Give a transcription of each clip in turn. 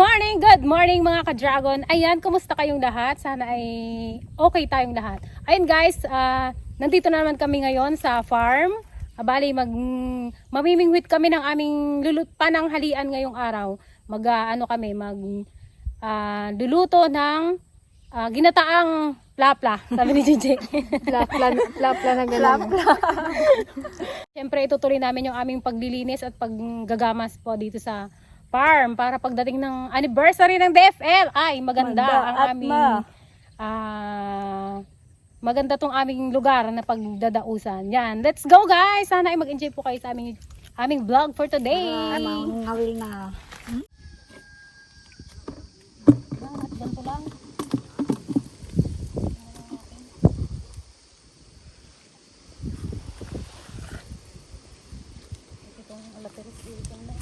Good morning mga ka-dragon. Ayan, kumusta kayong lahat? Sana ay okay tayong lahat. Ayun guys, nandito na naman kami ngayon sa farm. Bali, mamimingwit kami ng aming pananghalian ngayong araw. Luluto ng ginataang plapla, sabi ni JJ. Plapla na gano'n. Siyempre, itutuloy namin yung aming paglilinis at paggagamas po dito sa farm para pagdating ng anniversary ng DFL ay maganda ang aming maganda tong aming lugar na pagdadausan. Yan, let's go guys! Sana ay mag-enjoy po kayo sa aming vlog for today. Ngawil na. Ganito lang. Itong alateris ikan na.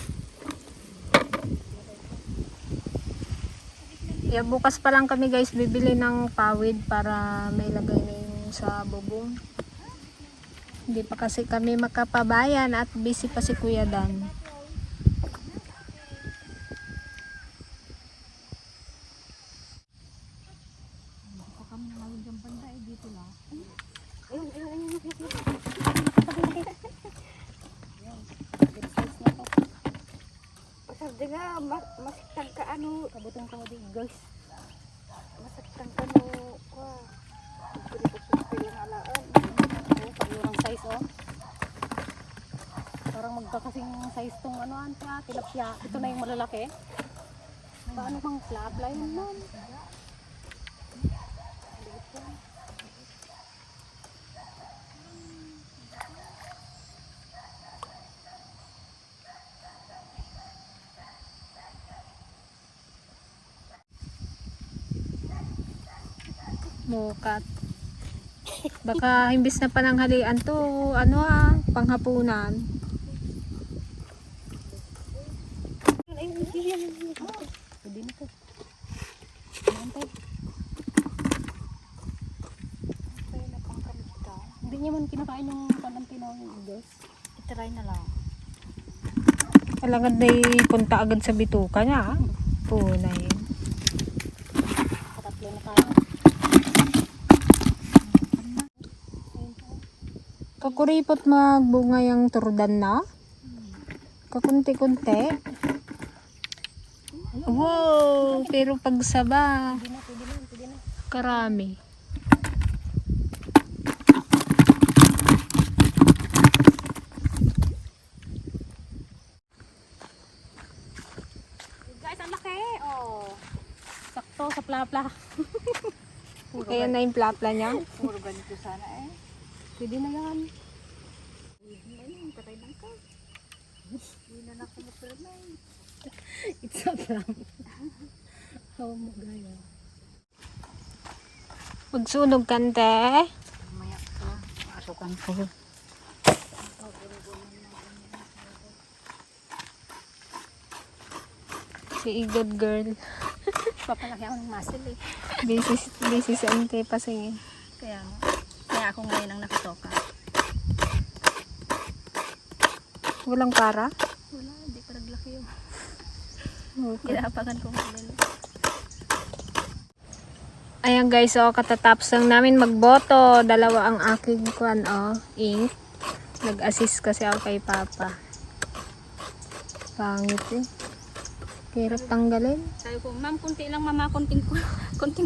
Yeah, bukas pa lang kami guys bibili ng pawid para may lagay na yung sa bubong. Hindi pa kasi kami makapabayan at busy pa si Kuya Dan. Sabi nga, masaktan ka ano, Kabutong ko din guys. masaktan ka no, pagpili ng alaan. Pagurang size oh. Parang magkakasing size tong tilapia. Ito na yung malalaki. Paano pang plapla yun nun? Mukat. Baka imbis na pananghalian to, panghapunan. Pwede na to. Hindi niya man kinakain yung panampinaw ng guys. Itry na lang. Alagad na punta agad sa bituka niya. Punay. Katatlo na tayo. Kakuripot magbunga yung turdan na. Kakunti-kunti. Wow, pero pagsaba, Pwede na. karami. Guys, ang laki. Oh. Sakto sa plapla. Kaya na yung plapla niya. Puro ganito sana eh. Pwede na yan. Ayun, patay lang ka. Hindi na nakumupulad na eh. It's a prank. Oh my God. Magsunog kante. Mamaya ka, masukan ko. Si Igod girl. Papalaki ako ng muscle eh. Busy sa ante pasingin. Kaya ako ngayon ang nakatoka. Walang para. Wala, hindi pa naglaki yun. Okay. Hirapagan ko maglalo. Ayan guys, katatapos lang namin magboto. Dalawa ang aking ink. Nag-assist kasi ako kay Papa. Pangit eh. Hirap tanggalin. Sabi ko, ma'am, kunti lang mama, kunting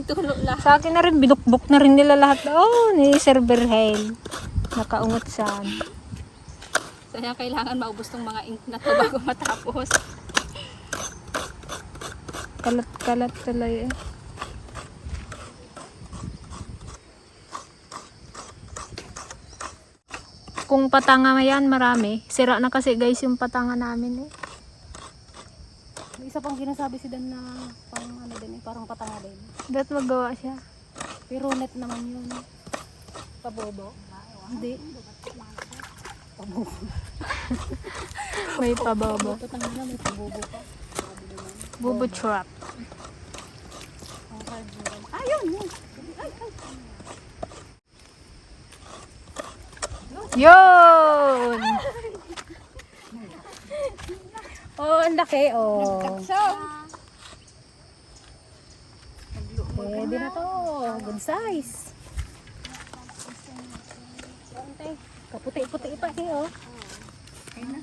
tulo lang. Sa akin na rin, binukbok na rin nila lahat. Oh, ni Sir Berhel. Nakaungot saan. Kaya kailangan maubos tong mga ink na to bago matapos. Kalat-kalat tuloy eh. Kung patanga yan, marami. Sira na kasi guys yung patanga namin eh. May isa pang ginasabi si Dan na parang patanga din. Ba't magawa siya? Pero net naman yun. Pabobo. Hindi. Pabobo. May pabobo. Patanga na may pabobo pa. Bobo trap. Ayun! Yun! Oh, ang laki oh. Pwede na to. Good size. Ante, kaputi-puti pa kayo. Ayun na.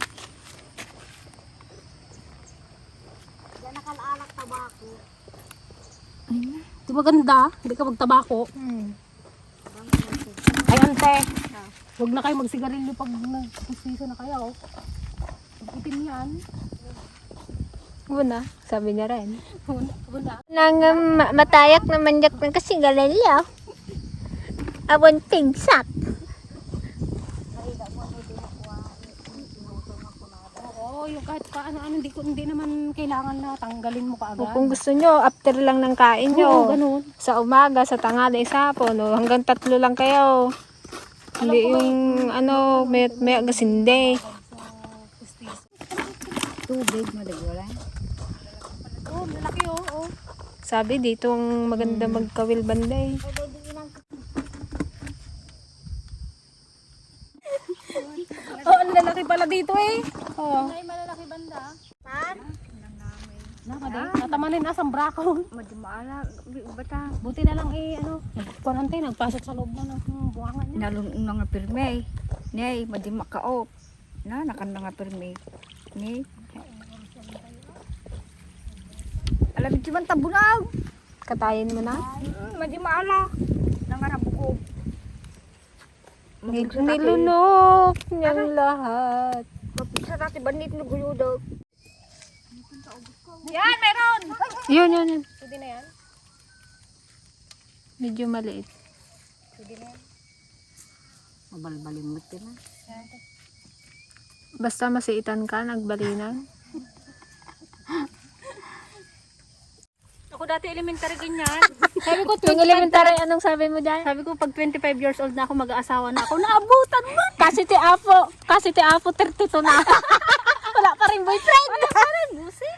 Diyan nakalaalak tabako. Di ba ganda? Hindi ka magtabako. Ay, ante. Huwag na kayo magsigarilyo pag nagpustiso na kayo. Itim yan. Una, sabi niya rin. Wala. Nang matayak na manyak ng kasigarilyo. Abon pigsak. Oo, yung kahit paano-ano, hindi naman kailangan na tanggalin mo kaagad. Kung gusto nyo, after lang ng kain Oo, nyo. ganun. Sa umaga, sa tanghali, sa hapon, hanggang 3 lang kayo. Hindi yung may agasinde. Tubig, madagwala. Oo, lalaki oo. Sabi dito ang maganda magkawil banday. Oo, ang lalaki pala dito eh. Oo. Ay, malalaki banda. Natamanin asang brakaw. Madimaala, bata. Buti na lang nagpanante, nagpasok sa loob na ng buwangan niya. Nalunong na nga pirme. Nay, madimakaot. Nakan na nga pirme. Nay. Alam mo man tabunaw. Katayin mo na. Madimaala. Nangarabo ko. Nilunok niyang lahat. Sa dati banit na guyudo. Yan, meron! Yun. Pwede na yan? Medyo maliit. Pwede na yan. Mabalbalimot din na. Basta masiitan ka, nagbalinan. Ako dati elementary ganyan. Sabi ko, Yung elementary, anong sabi mo dyan? sabi ko pag 25 years old na ako, mag-aasawa na ako. Naabutan mo! Kasi ti Apo 32 na. Wala pa rin boyfriend. Wala pa rin, busi.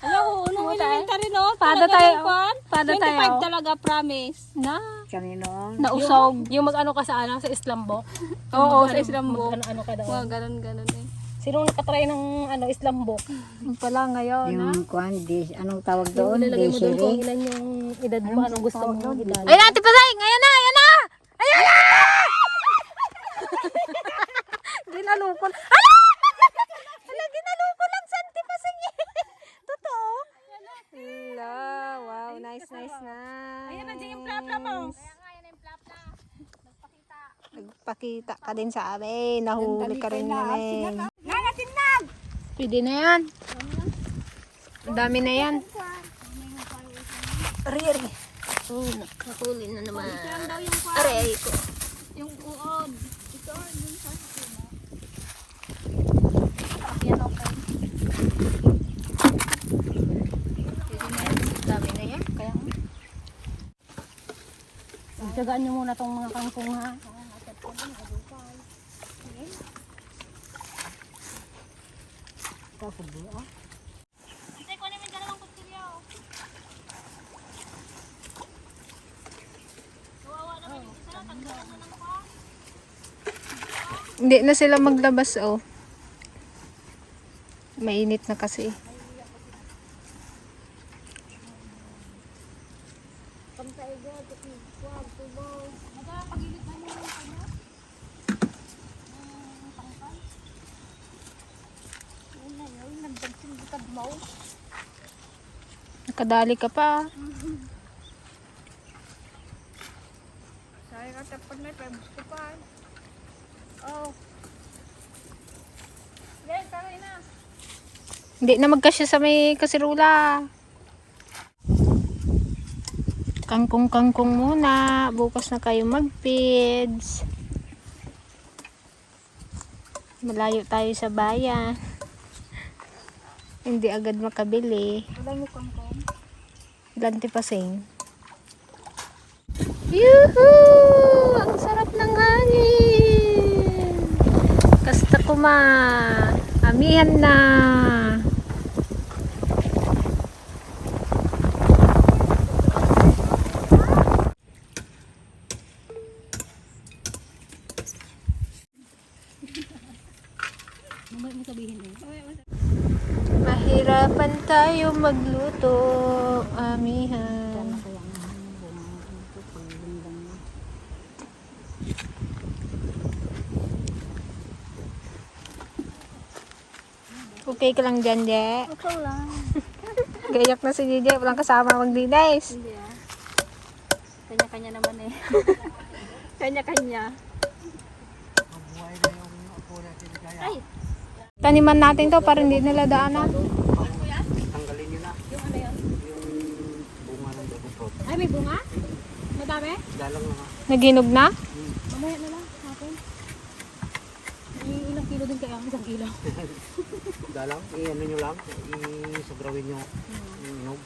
Hello, nung elementary no? Pada tayo. Pada 25 tayo. talaga, promise. Na. Kanino? Nausog. Yung mag-ano ka sa sa Islambok. Oo, sa Islambok. Mag-ano ka daw. Mga ganun eh. Sinong nakatry ng Islambok? Yung pala ngayon, ha? Yung kwan, anong tawag Yung doon? ilalagay mo doon kung Desiree? ilan yung edad mo, anong gusto mo idali. Ay, Ate Pasay! Ngayon na! Ayan na! Ayan na! Ginalupon. Ala! Ala, ginalupon lang sa Ate Pasay. Totoo? Ala, wow. Nice. Ayan na, dyan yung plapla mo. Nagpakita ka din sa amin. Nahuli ka rin namin. Nanatinag! Pwede na yan. Ang dami na yan. Ari. Oh, nakahuli na naman. Aray ko. Yung uod. Ito, yung sa Dami na yan. Kaya Tsagaan nyo muna tong mga kangkong ha. hindi na sila maglabas, oh. Mainit na kasi. Nakadali ka pa. Saya ka tapos na, pero gusto pa. Oh. Yes, taray na. Hindi na magkasya sa may kasirula. Kangkong muna. Bukas na kayo mag-feeds. Malayo tayo sa bayan. Hindi agad makabili. Wala mo kangkong. Lanti pasing. Yuhuu! Ang sarap ng hangin! Kasta kuma! Amihan na! Mamaya mo sabihin eh. Mahirapan tayo magluto, amihan. Stay ka lang dyan, Je. Okay lang. Gayak na si JJ. Walang kasama mag-dinis. Hindi ah. Kanya-kanya naman eh. Kanya-kanya. Ay! Taniman natin to para hindi nila daanan. Tanggalin nyo na Yung ano yun? yung bunga ng dragon fruit. Ay, may bunga? Madami? Dalang na nga. Naginog na? Mamaya na lang natin. Ilang kilo din kaya? Isang kilo. Dalang, i-ano nyo lang, isagrawin nyo yung inog.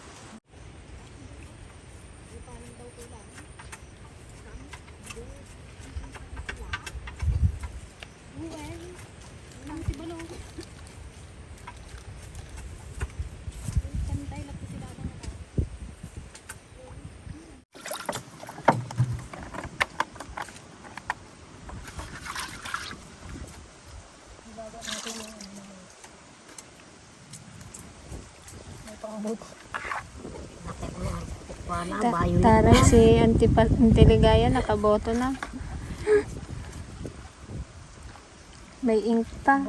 Tara si Antiligaya nakaboto na. May ink pa.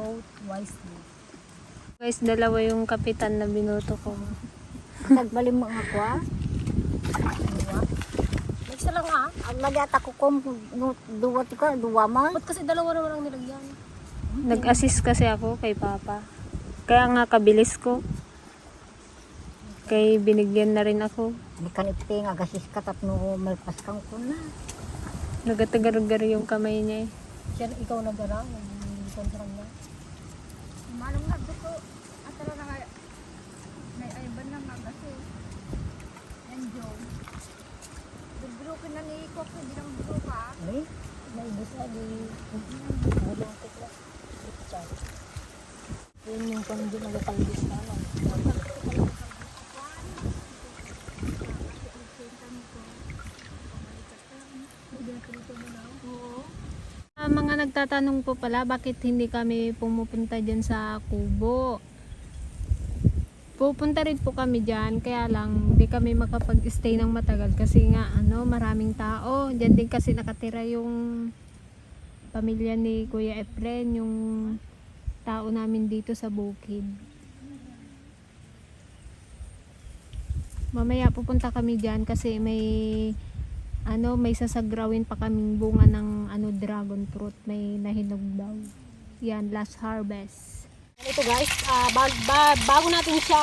Guys, dalawa yung kapitan na binoto ko. Nagbalim mo ako ah. Isa lang ah. Ang magyata ko kung duwa ka, duwa man. Ba't kasi dalawa naman ang nilagyan? Nag-assist kasi ako kay Papa. Kaya nga kabilis ko. Kay binigyan na rin ako. Hindi ka nipting, agasis ka tapno malpas kang ko na. Nagatagar-gar yung kamay niya eh. Siya, ikaw nag-ara? Nag-contrang na? Manong na dito. Atara na nga. May ayban na magasis. Enjo. Dugro ka na ni Koko, di na magduro ka. Ay, may busa di. Walang tikla. Yun yung kung hindi nag-kalbis na lang. Mga nagtatanong po pala bakit hindi kami pumupunta dyan sa Kubo. Pupunta rin po kami dyan, kaya lang di kami makapag-stay ng matagal kasi nga maraming tao. Dyan din kasi nakatira yung pamilya ni Kuya Efren, yung tao namin dito sa bukid. Mamaya pupunta kami dyan kasi may sasagrawin pa kaming bunga ng dragon fruit, may nahinog daw. Yan, last harvest. Ito guys, bago natin siya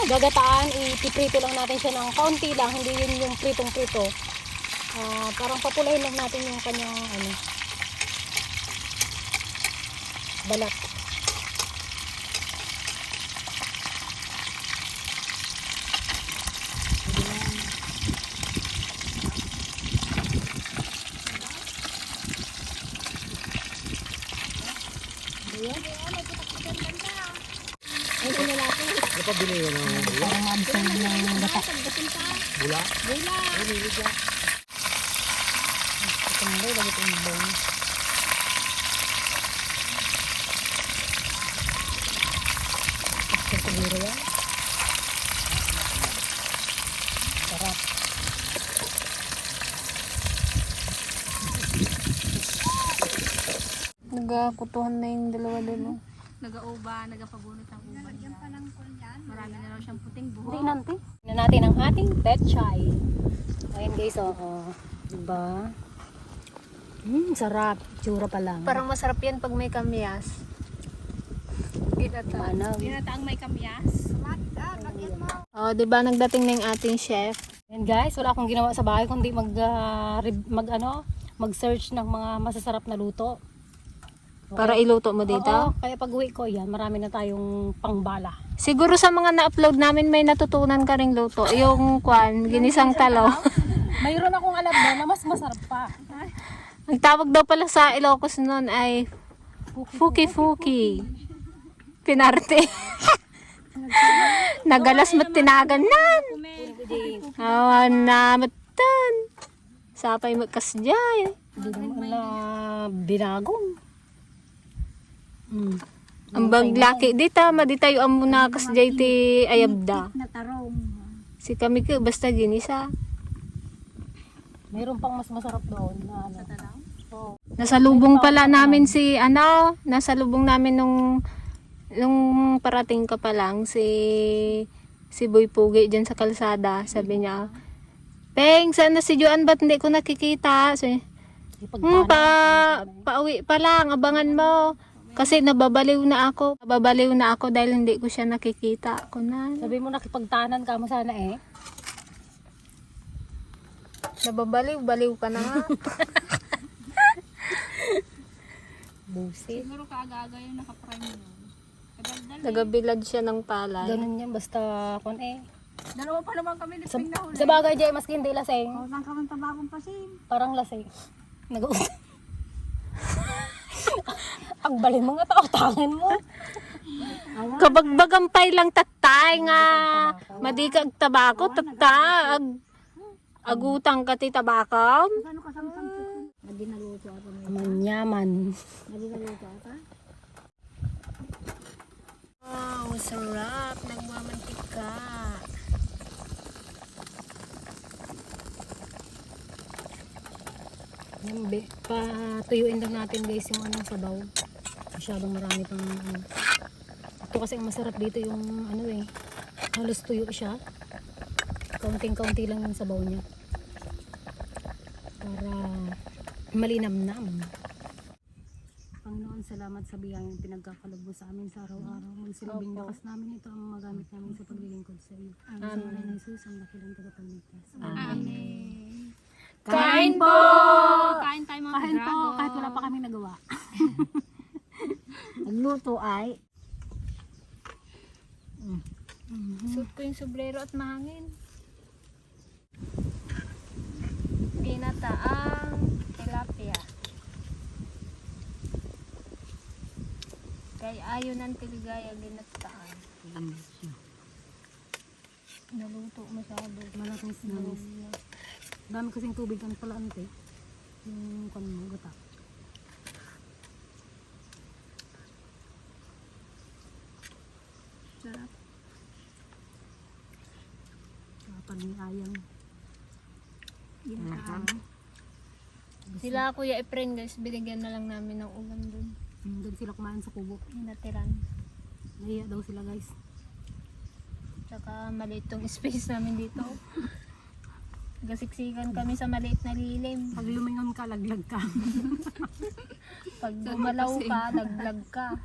gagataan, ipiprito lang natin siya ng kaunti lang, hindi yun yung pritong-prito. Parang papulahin lang natin yung kanyang balat. Ano pa binili yun? Parang maabsang ng bata. Bula? Kumbay, lagi ito yung bone. Ito siguro yan. Sarap. Nagkutuhan na yung dalawa doon. Nag-auba, nagapabunot ang uban niya. Marami na raw siyang puting buhok. Hindi nanti. Na natin ang ating pet chai. Ayan guys, diba? Sarap. Tsura pa lang. Parang masarap yan pag may kamyas. Manaw. Ginataang may kamyas. Oh, 'di ba nagdating na yung ating chef? Ayan guys, wala akong ginawa sa bahay kundi mag-search ng mga masasarap na luto. Para iluto mo dito. Oo, kaya pag uwi ko yan, marami na tayong pangbala. Siguro sa mga na-upload namin may natutunan ka ring luto. Yung ginisang talo. Mayroon akong alam na mas masarap pa. Ang tawag daw pala sa Ilocos noon ay Fuki-fuki. Pinarte. Nagalas mat tinaganan. Namatan. Sapay magkasjay. Hindi naman na binagong. Ang baglaki dito, maditayo ang muna kasjay ti ayabda. Natarong. Si kami ko basta ginisa. Mayroon pang mas masarap doon na Oo. Nasa lubong pala namin nasa lubong namin nung nung parating ka pa lang, si Boy Pugi dyan sa kalsada, sabi niya, Peng, saan na si Joan? Ba't hindi ko nakikita? Sabi, pauwi pa lang, abangan mo. Kasi nababaliw na ako. Nababaliw na ako dahil hindi ko siya nakikita. Ako na. Sabi mo nakipagtanan ka mo sana eh. Nababaliw ka na nga. Busit. Siguro kaaga-aga yung nakaprime yun. Kadaldal. Nagabilad siya ng palay. Ganun yan, basta kon eh. Dalawa pa naman kami ni Sa, Ping nahuli. sa bagay dyan, maski hindi lasing. Saan ka man tabakong pasin? Parang lasing. Nag-uusap. Ang balin mga tao-tangin mo. Kabagbagampay lang tatay nga. Madikag tabako, tatay. Agutang ka ti tabakaw. Ano ka samsam tutun? Hindi naluto ako. Manyaman. Hindi naluto ako. Wow, sarap. Nagmamantika. Yan, patuyuin lang natin guys yung anong sabaw. Masyadong marami pang ano. Ito kasi ang masarap dito yung ano eh. Halos tuyo siya. Kaunting-kaunti lang yung sabaw niya. Para malinamnam. Panginoon, salamat sa biyayang pinagkakalog mo sa amin sa araw-araw. Magsilbing lakas namin ito ang magamit namin sa paglilingkod sa iyo. Sa ngalan ni Jesus, ang dakilang tagapagligtas. Amen. Kain po! Kain tayo mga Kain po, dragon. kahit wala pa kami nagawa. Nagluto ay. Suot ko yung sombrero at mahangin. Ginataang tilapia. Kay ayo ng tiligaya ginataan. Naluto masyado. Malaking snails. Dami kasing tubig ang pala ante. Yung kan mo gata. Sarap. Kapag ni ayang. Sila Kuya Efren guys, binigyan na lang namin ng ulam dun. Doon sila kumain sa kubo. Yung natiran. Nahiya daw sila guys. Tsaka maliit tong space namin dito. Gasiksikan kami sa maliit na lilim. Pag lumingon ka, laglag ka. Pag gumalaw ka, laglag ka.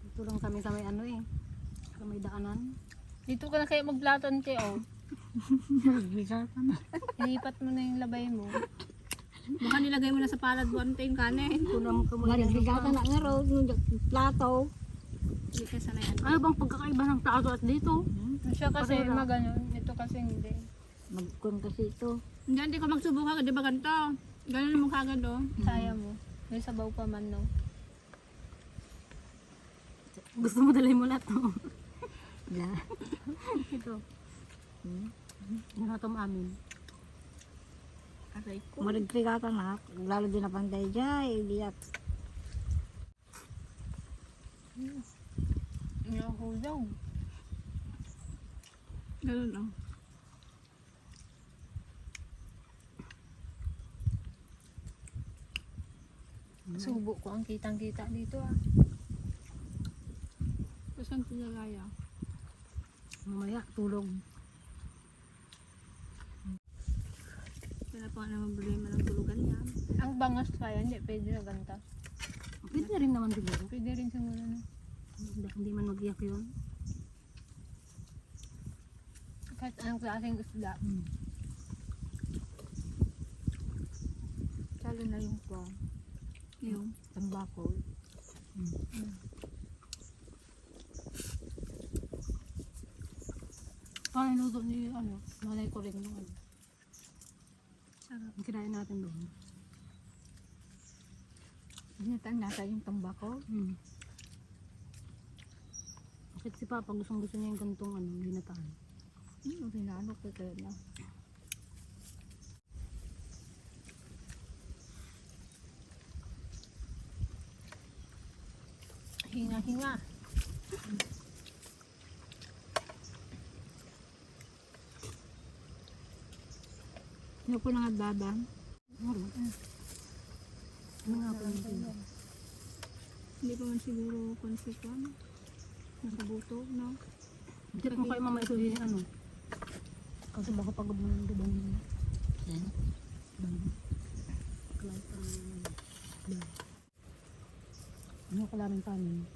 Ito lang kami sa may ano eh. Sa may daanan. Dito ka na kaya magplaton te, oh. Ilipat mo na yung labay mo. Baka nilagay mo na sa palad mo ante yung kanin. Kunam ka mo. Marigata na nga raw yung plato. Hindi ka sanay ano. Ano bang pagkakaiba ng plato at dito? Siya kasi maganon, ito kasi hindi. Magkon kasi ito. Hindi ko magsubukan, di ba ganito? Ganun mo kagad oh. Kaya mo. May sabaw pa man, no? Gusto mo dalhin mo lahat no? Ito. Yung hatom amin. Aray ko. Marigata na. Lalo din na panday dyan. Idiyak. Nahulog. Ganun lang. Subo ko ang kitang-kita dito, ah. Saan tinagaya? Mamaya, tulog. Kaya pa naman problema ng tulugan yan. Ang bangas kaya, hindi pwede na ganta. Pwede rin naman siguro. Pwede rin siguro na. Hindi man mag-iyak yun. Kahit anong klaseng isda. Salo na yung po. Yung tambako. Paano niluto ni ano? Malay ko rin yung ano. Sarap. Ang kinain natin doon. Ginatan nasa yung tambako. Bakit si Papa gustong-gusto niya yung gantong ano, ginataan. Pinano ko kaya na. Hinga-hinga. Yung po nang adbaban. Ano nga po yung Hindi pa man siguro konsekwan. Nakabuto, no? Hindi mo kayo mama ito din ano. Kasi baka pagod mo yung dubang mo. Yan. Ano kalaming kanin?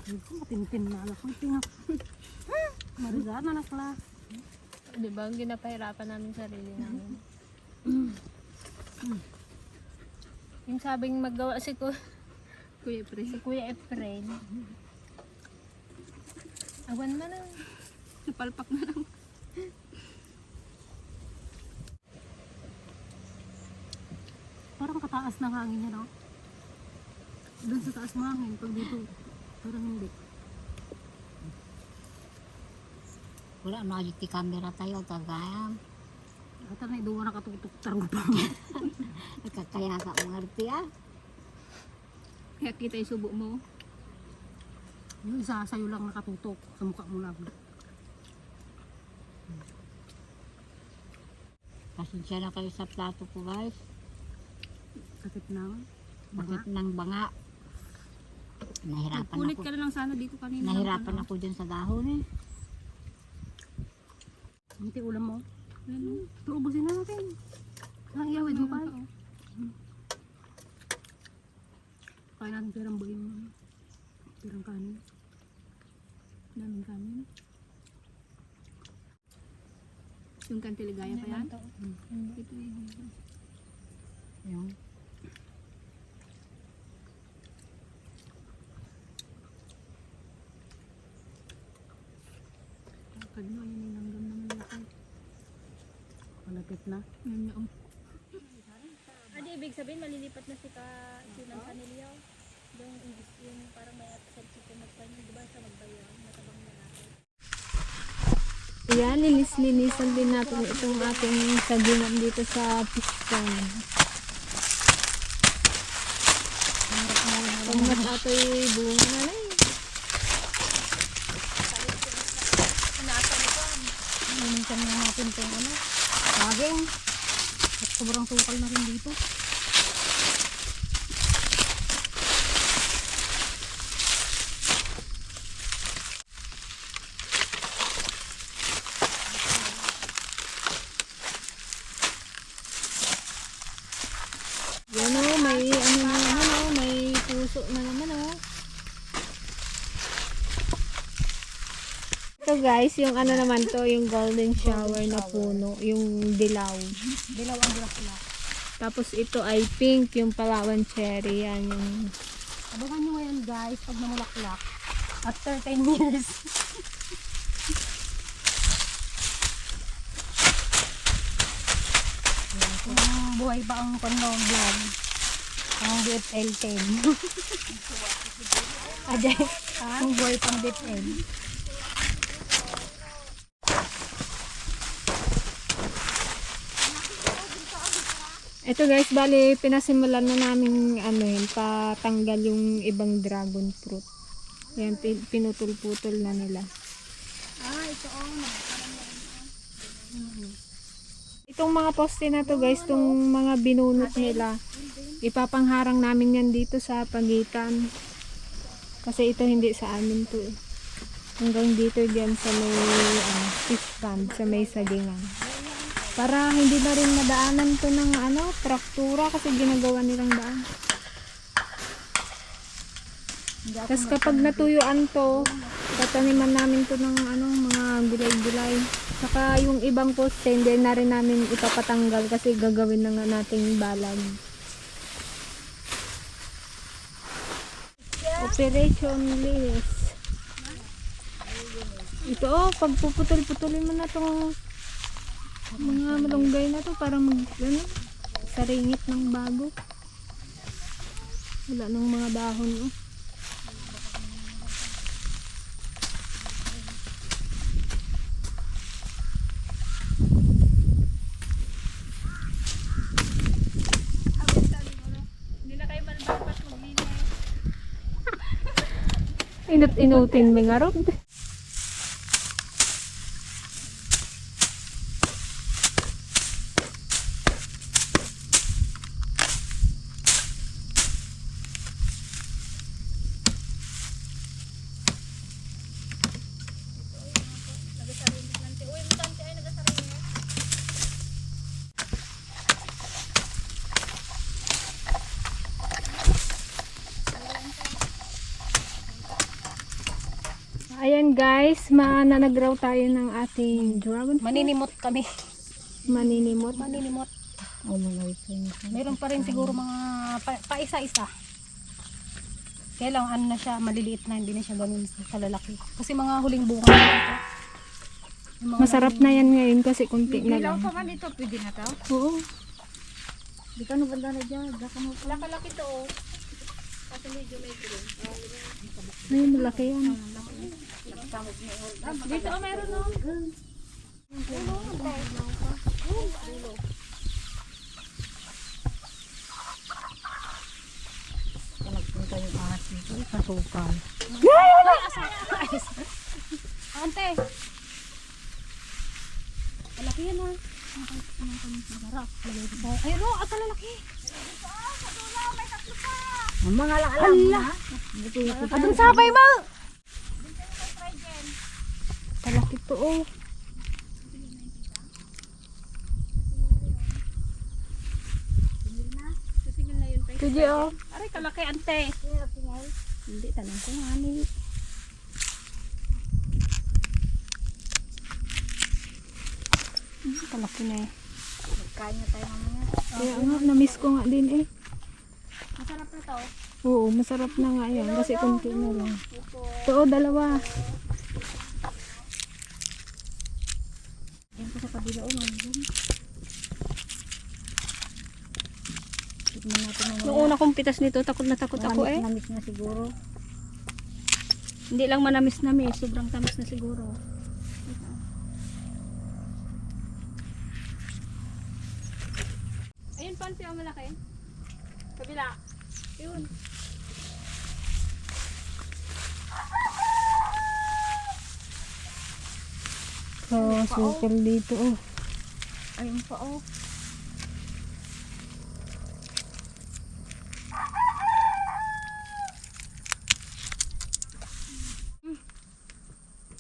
Ay ko, matintin na anak ko. Tingnan. Marigat na nakla. Di ba? Ginapahirapan namin sarili namin. Yung sabing maggawa si Kuya Efren. Si Kuya Efren. Awan man na. Napalpak na lang. Parang kataas ng hangin niya, no? Doon sa taas mahangin. Pag dito, parang hindi. Wala nakikita camera tayo tagayam. Ata na iduwa na katutok tarong pa. Kaya ka umarti ah. Kaya kita yung subo mo. Yung isa sa'yo lang nakatutok. Sa mukha mo lang. Pasensya na kayo sa plato ko guys. Sakit na. Bakit ng banga? Nahirapan Kulit ako. ka na lang sana dito kanina. Nahirapan ako dyan sa dahon eh. Hindi ulam mo. Ano? Ito, ubusin na natin. Ang iyawid mo pa. Kaya natin pirang buhay mo. Pirang kanin. Daming kanin. Yung kantiligaya pa yan? Ito yun. Yung Kadno, yun yung langgam na malaki. Malapit na. Yan na. Ano ibig sabihin malilipat na si Sinang Sanilio? Yung parang may episode si magpahinga, di ba sa magbayaw, natabang na natin. Yan, linis-linisan din natin itong ating sagingan dito sa piston. Pag ato'y bunga na na eh. Minsan na natin itong ano. Saging. At sobrang sukal na rin dito. Yan o, may ano na naman o, may puso na naman o. Ito guys, yung ano naman to, yung golden shower na puno, yung dilaw. Dilaw ang bulaklak. Tapos ito ay pink, yung Palawan cherry, yan yung... Abangan nyo ngayon guys, pag namulaklak. After 10 years. Kung buhay pa ang kondong vlog. Ang BFL 10. Ajay, ang buhay pang BFL. Ito guys, bali pinasimulan na namin ano yun, patanggal yung ibang dragon fruit. Yan, pinutol-putol na nila. Itong mga poste na to guys, itong mga binunot nila, ipapangharang namin yan dito sa pagitan. Kasi ito hindi sa amin to eh. Hanggang dito diyan sa may fish pond, sa may sagingan. Para hindi na rin madaanan to ng traktura kasi ginagawa nilang daan. Tapos kapag natuyuan to, tataniman namin to ng mga gulay-gulay. Saka yung ibang poste, hindi na rin namin ipapatanggal kasi gagawin na nga nating balag. Operation Linis. Ito pagpuputol-putulin mo na itong mga malunggay na to para saringit ng bago. Wala nang mga dahon oh. Inut-inutin mo nga ron. Ayan guys, mananagraw tayo ng ating dragon fruit. Maninimot kami. Maninimot. Maninimot. Oh, mga ito. Meron pa rin siguro mga pa-isa-isa. Kaya lang ano na siya, maliliit na, hindi na siya ganun kalalaki. Kasi mga huling bunga na ito. Yung mga Masarap na yan ngayon kasi kunti na Dilaw lang. pa man ito, pwede na to. Oo. Di ka nabanda na dyan. Baka mo pa. Nakalaki to oh. Kasi medyo may green. Ayun, malaki yan. Dito oh, meron oh. Nagpunta yung ahas dito. Kasukal. Ante! Malaki yan ha. Masarap. Ayun o, at lalaki. Ang mga alam na. Atong sabay mo! Malaki to oh. Sisingil na yun. Pwede oh. Aray, kalaki ante. Hindi, tanong ko nga ni. Malaki na eh. Kain na tayo mamaya. Kaya nga, na-miss ko nga din eh. Masarap na to. Oo, masarap na nga yan kasi kunti na lang. Ito oh, dalawa. Yan po sa kabila. Oh, manggong. Tignan natin mamaya. Yung una kong pitas nito, takot na takot ako eh. Namis na siguro. Hindi lang manamis-namis, sobrang tamis na siguro. Ayun, pansi ang malaki. Kabila. Yun. Sukal dito oh. Ayun pa oh.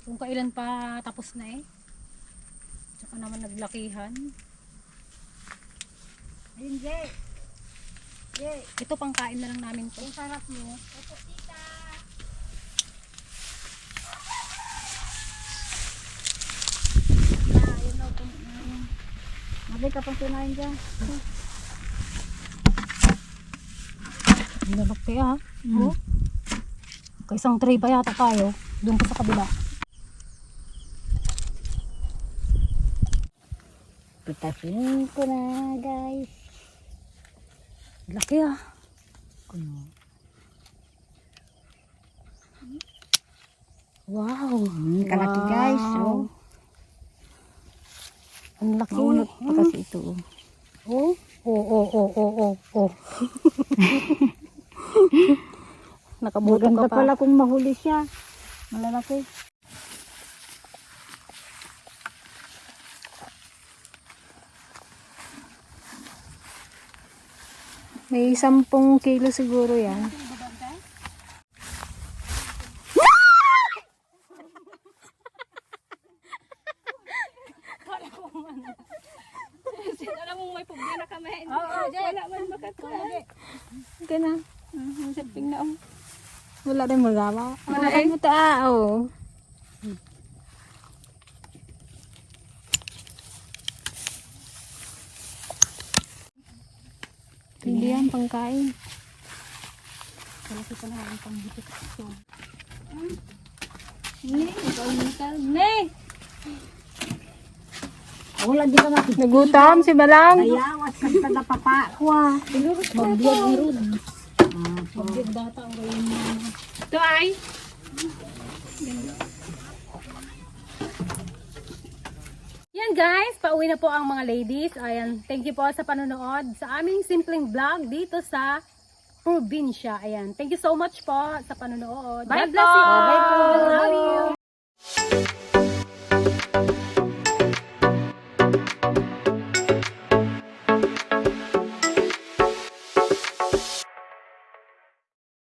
Kung kailan pa tapos na eh. Tsaka naman naglakihan. Ayun, Jay. Jay. Ito pang kain na lang namin to. Ang sarap mo. Mabay ka pang tunayin dyan. Ang lalaki ah. Oh. Kaisang tray pa yata tayo. Doon pa sa kabila. Pitasin ko na, guys. Laki ah. Wow. Kalaki, guys. Oh. Ang laki. Maunot pa kasi ito. Oh. Oh. Nakabuto ka Maganda pa. pala kung mahuli siya. Malalaki. May 10 kilo siguro yan. Alam mo may problema kami. Oo, Jay. Wala man makakain. Okay na. Saping na oh. Wala rin magawa. Wala rin mo tao. Hindi yan pangkain. Malaki pa na ang pangbitik. Wala di ka natin. Nagutom si Balang. Ayawas ka sa napapa ko ah. Magbiag ni Rod. Magbiag bata ang gawin mo. Ito ay. Yan guys, pauwi na po ang mga ladies. Ayan, thank you po sa panonood sa aming simpleng vlog dito sa probinsya. Ayan, thank you so much po sa panonood. Bye God bless you po. all. Bye po. I love you.